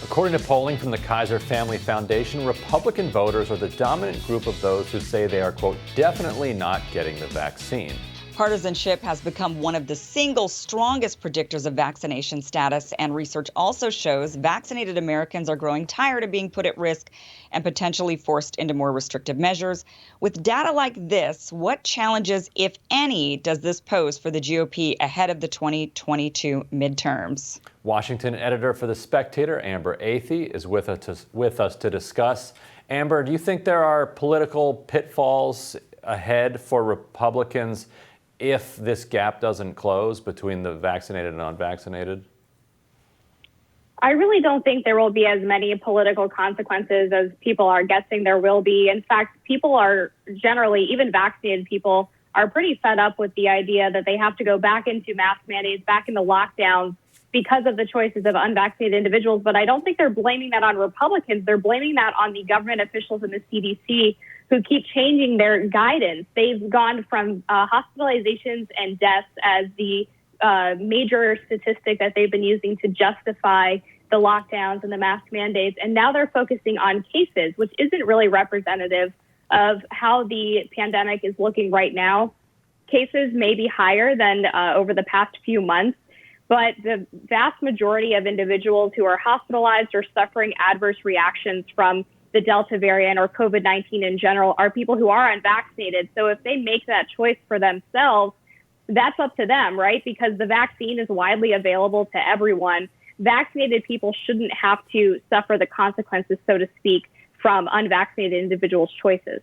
According to polling from the Kaiser Family Foundation, Republican voters are the dominant group of those who say they are, quote, definitely not getting the vaccine. Partisanship has become one of the single strongest predictors of vaccination status, and research also shows vaccinated Americans are growing tired of being put at risk and potentially forced into more restrictive measures. With data like this, what challenges, if any, does this pose for the GOP ahead of the 2022 midterms? Washington editor for The Spectator, Amber Athey, is with us to discuss. Amber, do you think there are political pitfalls ahead for Republicans if this gap doesn't close between the vaccinated and unvaccinated? I really don't think there will be as many political consequences as people are guessing there will be. In fact, people are generally, even vaccinated people, are pretty fed up with the idea that they have to go back into mask mandates, back into lockdowns because of the choices of unvaccinated individuals. But I don't think they're blaming that on Republicans. They're blaming that on the government officials in the CDC who keep changing their guidance. They've gone from hospitalizations and deaths as the major statistic that they've been using to justify the lockdowns and the mask mandates. And now they're focusing on cases, which isn't really representative of how the pandemic is looking right now. Cases may be higher than over the past few months, but the vast majority of individuals who are hospitalized or suffering adverse reactions from the Delta variant or COVID-19 in general are people who are unvaccinated. So if they make that choice for themselves, that's up to them, right? Because the vaccine is widely available to everyone. Vaccinated people shouldn't have to suffer the consequences, so to speak, from unvaccinated individuals' choices.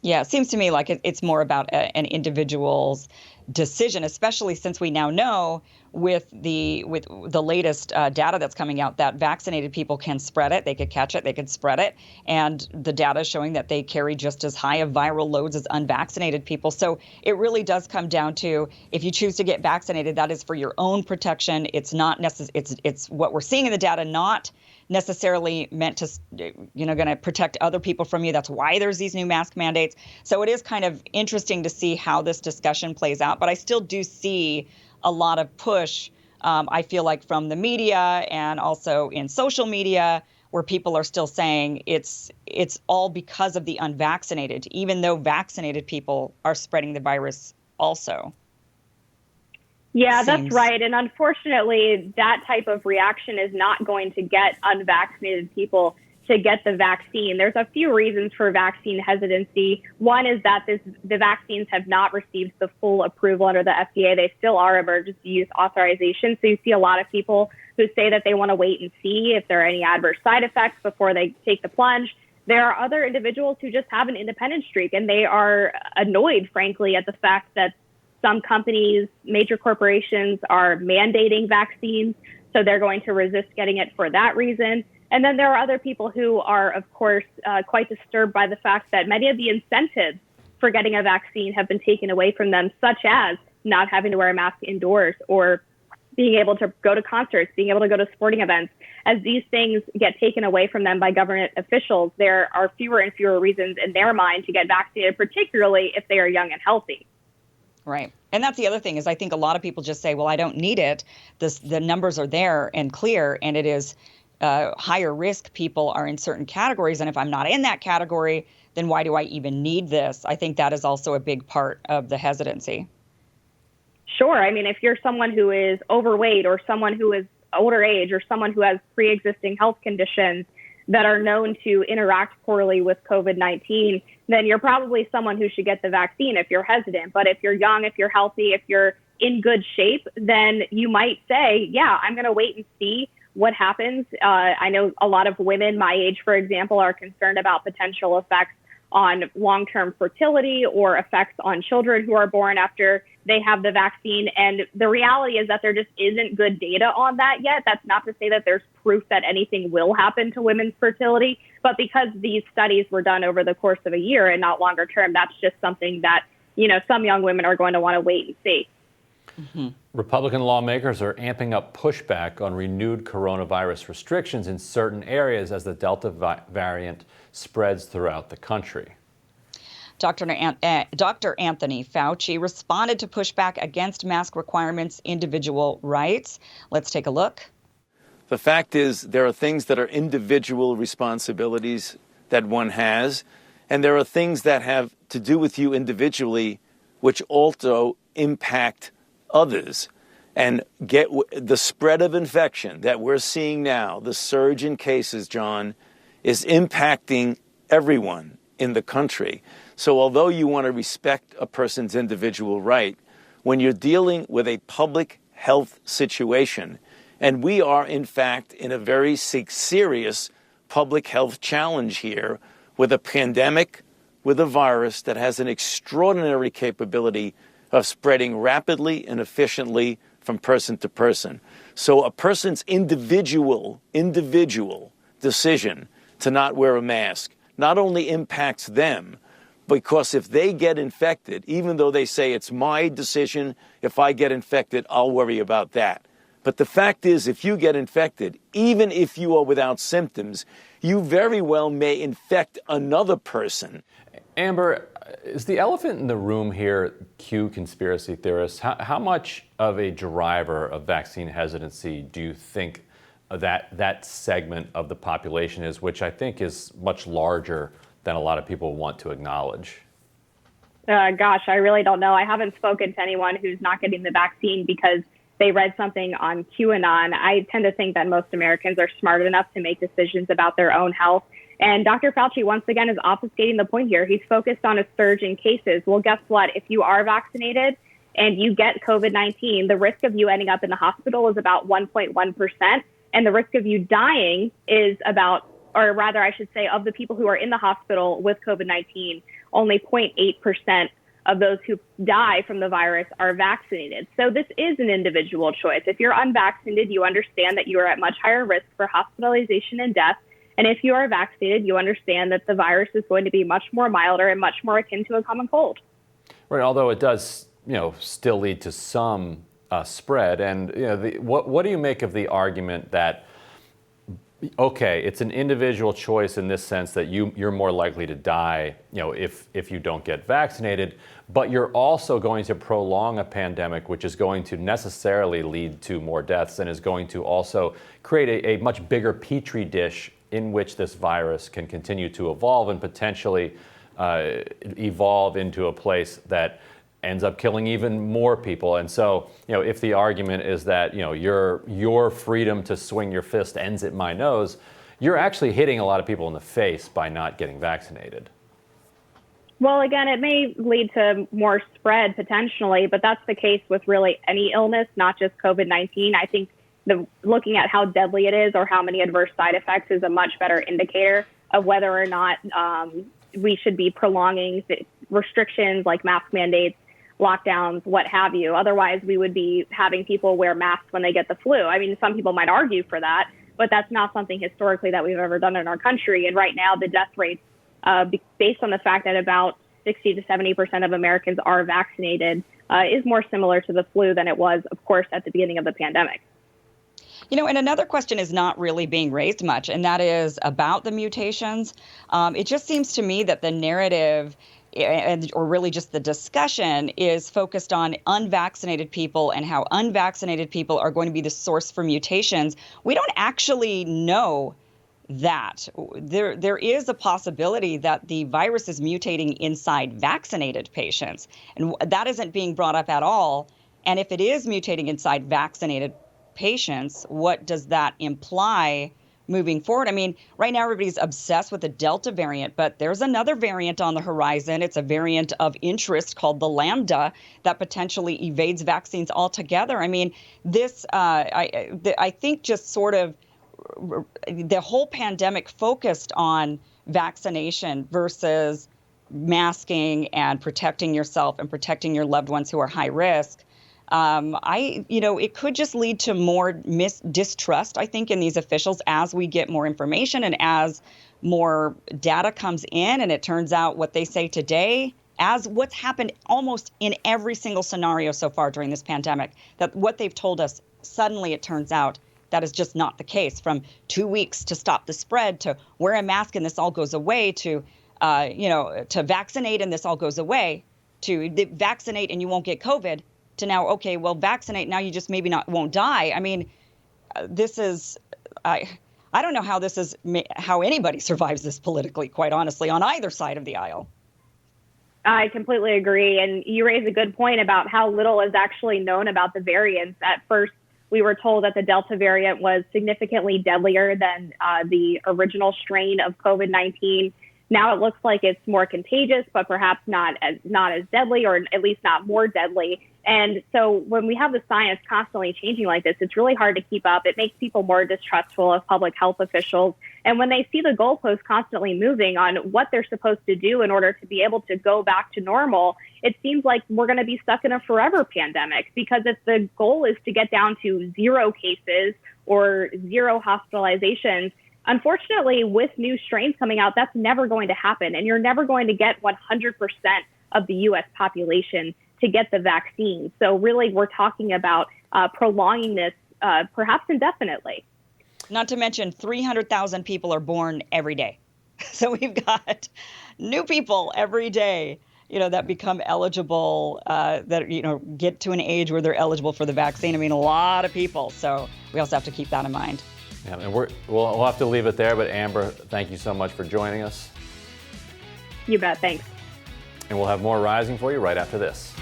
Yeah, it seems to me like it's more about an individual's decision, especially since we now know with the latest data that's coming out that vaccinated people can spread it, they could catch it, they could spread it, and the data is showing that they carry just as high of viral loads as unvaccinated people. So it really does come down to, if you choose to get vaccinated, that is for your own protection. It's not it's what we're seeing in the data, not necessarily meant to, going to protect other people from you. That's why there's these new mask mandates. So it is kind of interesting to see how this discussion plays out. But I still do see a lot of push, I feel like, from the media and also in social media, where people are still saying it's all because of the unvaccinated, even though vaccinated people are spreading the virus also. Yeah, that's right. And unfortunately, that type of reaction is not going to get unvaccinated people to get the vaccine. There's a few reasons for vaccine hesitancy. One is that the vaccines have not received the full approval under the FDA. They still are emergency use authorization. So you see a lot of people who say that they want to wait and see if there are any adverse side effects before they take the plunge. There are other individuals who just have an independent streak, and they are annoyed, frankly, at the fact that some companies, major corporations, are mandating vaccines, so they're going to resist getting it for that reason. And then there are other people who are, of course, quite disturbed by the fact that many of the incentives for getting a vaccine have been taken away from them, such as not having to wear a mask indoors or being able to go to concerts, being able to go to sporting events. As these things get taken away from them by government officials, there are fewer and fewer reasons in their mind to get vaccinated, particularly if they are young and healthy. Right. And that's the other thing is I think a lot of people just say, well, I don't need it. The numbers are there and clear, and it is higher risk people are in certain categories. And if I'm not in that category, then why do I even need this? I think that is also a big part of the hesitancy. Sure. I mean, if you're someone who is overweight or someone who is older age or someone who has pre-existing health conditions that are known to interact poorly with COVID-19, then you're probably someone who should get the vaccine if you're hesitant. But if you're young, if you're healthy, if you're in good shape, then you might say, yeah, I'm going to wait and see what happens. I know a lot of women my age, for example, are concerned about potential effects on long-term fertility or effects on children who are born after they have the vaccine. And the reality is that there just isn't good data on that yet. That's not to say that there's proof that anything will happen to women's fertility, but because these studies were done over the course of a year and not longer term, that's just something that, some young women are going to want to wait and see. Mm-hmm. Republican lawmakers are amping up pushback on renewed coronavirus restrictions in certain areas as the Delta variant spreads throughout the country. Dr. Anthony Fauci responded to pushback against mask requirements, individual rights. Let's take a look. The fact is, there are things that are individual responsibilities that one has, and there are things that have to do with you individually, which also impact others. And get the spread of infection that we're seeing now, the surge in cases, John, is impacting everyone in the country. So although you want to respect a person's individual right, when you're dealing with a public health situation, and we are, in fact, in a very serious public health challenge here with a pandemic, with a virus that has an extraordinary capability of spreading rapidly and efficiently from person to person. So a person's individual decision to not wear a mask not only impacts them, because if they get infected, even though they say it's my decision, if I get infected, I'll worry about that. But the fact is, if you get infected, even if you are without symptoms, you very well may infect another person. Amber, is the elephant in the room here, cue conspiracy theorists? How much of a driver of vaccine hesitancy do you think that segment of the population is, which I think is much larger than a lot of people want to acknowledge? Gosh, I really don't know. I haven't spoken to anyone who's not getting the vaccine because they read something on QAnon. I tend to think that most Americans are smart enough to make decisions about their own health. And Dr. Fauci, once again, is obfuscating the point here. He's focused on a surge in cases. Well, guess what? If you are vaccinated and you get COVID-19, the risk of you ending up in the hospital is about 1.1%. And the risk of you dying is about, or rather, I should say, of the people who are in the hospital with COVID-19, only 0.8% of those who die from the virus are vaccinated. So this is an individual choice. If you're unvaccinated, you understand that you are at much higher risk for hospitalization and death. And if you are vaccinated, you understand that the virus is going to be much more milder and much more akin to a common cold. Right, although it does, still lead to some spread. And what do you make of the argument that, okay, it's an individual choice in this sense that you're more likely to die, if you don't get vaccinated, but you're also going to prolong a pandemic, which is going to necessarily lead to more deaths and is going to also create a much bigger petri dish in which this virus can continue to evolve and potentially evolve into a place that ends up killing even more people. And so, if the argument is that, your freedom to swing your fist ends at my nose, you're actually hitting a lot of people in the face by not getting vaccinated. Well, again, it may lead to more spread potentially, but that's the case with really any illness, not just COVID-19. I think looking at how deadly it is or how many adverse side effects is a much better indicator of whether or not we should be prolonging restrictions like mask mandates, lockdowns, what have you. Otherwise, we would be having people wear masks when they get the flu. I mean, some people might argue for that, but that's not something historically that we've ever done in our country. And right now, the death rates, based on the fact that about 60 to 70% of Americans are vaccinated, is more similar to the flu than it was, of course, at the beginning of the pandemic. And another question is not really being raised much, and that is about the mutations. It just seems to me that the narrative, or really just the discussion, is focused on unvaccinated people and how unvaccinated people are going to be the source for mutations. We don't actually know that. There is a possibility that the virus is mutating inside vaccinated patients, and that isn't being brought up at all. And if it is mutating inside vaccinated patients, what does that imply moving forward? I mean, right now everybody's obsessed with the Delta variant, but there's another variant on the horizon. It's a variant of interest called the Lambda that potentially evades vaccines altogether. I mean, this, I think just sort of the whole pandemic focused on vaccination versus masking and protecting yourself and protecting your loved ones who are high risk. It could just lead to more distrust, I think, in these officials as we get more information and as more data comes in. And it turns out what they say today, as what's happened almost in every single scenario so far during this pandemic, that what they've told us, suddenly it turns out that is just not the case. From 2 weeks to stop the spread, to wear a mask and this all goes away, to vaccinate and this all goes away, to vaccinate and you won't get COVID, to now, okay, well, vaccinate, now you just maybe won't die. I mean, this is I don't know how anybody survives this politically, quite honestly, on either side of the aisle. I completely agree. And you raise a good point about how little is actually known about the variants. At first, we were told that the Delta variant was significantly deadlier than the original strain of COVID-19. Now it looks like it's more contagious, but perhaps not as deadly, or at least not more deadly. And so when we have the science constantly changing like this, it's really hard to keep up. It makes people more distrustful of public health officials. And when they see the goalposts constantly moving on what they're supposed to do in order to be able to go back to normal, it seems like we're going to be stuck in a forever pandemic, because if the goal is to get down to 0 cases or 0 hospitalizations, unfortunately, with new strains coming out, that's never going to happen. And you're never going to get 100% of the U.S. population to get the vaccine. So really, we're talking about prolonging this perhaps indefinitely. Not to mention 300,000 people are born every day. So we've got new people every day, that become eligible, that, get to an age where they're eligible for the vaccine. I mean, a lot of people. So we also have to keep that in mind. Yeah, and we'll have to leave it there. But Amber, thank you so much for joining us. You bet. Thanks. And we'll have more Rising for you right after this.